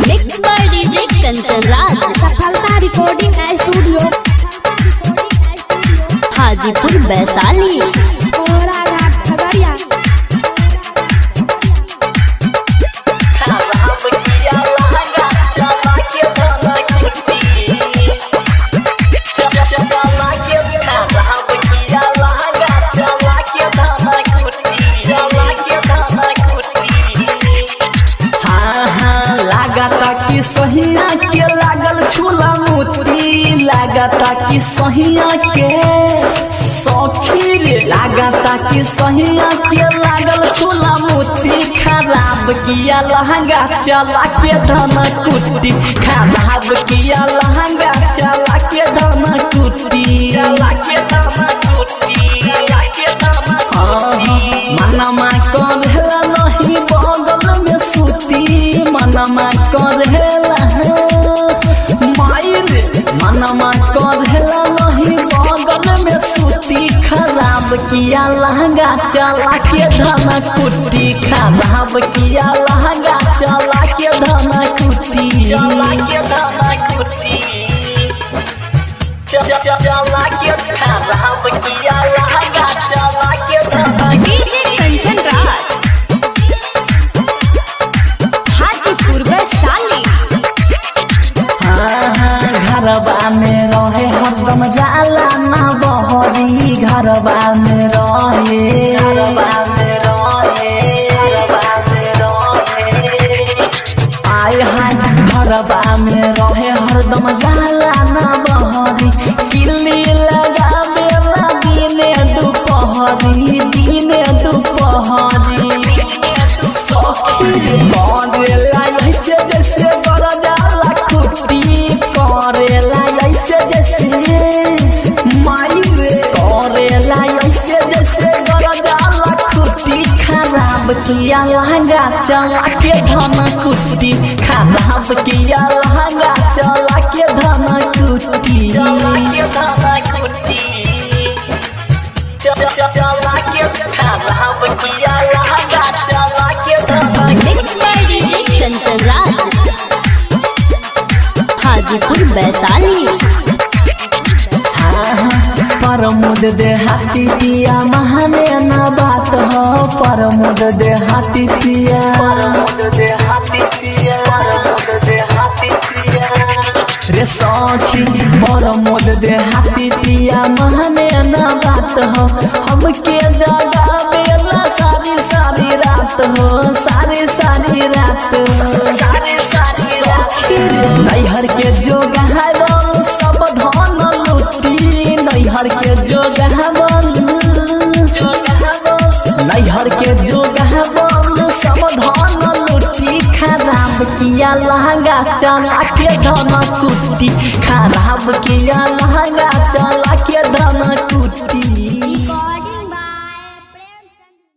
Mix by DJ Kanchan Raj, सफलता recording studio, Hajipur Vaishali. कोहरा घाट खगड़िया। सहिया के लागल छूला मोती, लागता कि सहिया के सखी रे, लागता कि सहिया के लागल छूला मोती। खराब किया लहंगा चला के धना कुटी, खराब किया लहंगा चला के धना कुटी, चला के धना कुटी, चला के धना कुटी। मनमा करेला नहीं बगल में सूती, मनमा करेला मायर, मनमा करेला नहीं बगल में सूती। खराब किया लहंगा चला के धना कुटी, खराब किया लहंगा चला के धना कुटी, चला के धना कुटी, चला के खराब किया लहंगा चला के धना डीजे कंचन राज, हाजीपुर वैशाली। घरबा में रहे हरदम जाला ना बहरी, घरबा में रहे, घरबा में रहे, घरबा में रहे। आए हाय घरबा में रहे हरदम जाला ना बहरी, किल्ली लगावेला दिने दुपहरी, दिने दुपहरी। सखी करेला ऐसे जैसे बर जाला खुटी, करेला ऐसे जैसे माई रे, करेला ऐसे जैसे बर जाला खुटी। खराब किया लहंगा चला के धना कुटी, खराब किया लहंगा चला के धना कुटी, चला के धना कुटी, चला के खराब किया लहंगा चला के धना। Mix by DJ Kanchan Raj, Hajipur Vaishali. परमुद दे हाथी पिया महाने ना बात हो, परमुद दे हाथी पिया, परमुद दे हाथी पिया, परमुद दे हाथी पिया रे सखी। परमुद दे हाथी पिया महाने ना बात हो, हमके जगा बेला सारी सारी रात हो, सारी सारी रात, सारी सारी रात। नैहर के जोगा सब धन लुटी, नैहर के जोगहबन, नैहर के जोगहबन सब धन लुटी। खराब किया लहंगा चला के धना कुटी, खराब किया लहंगा चला के धना कुटी।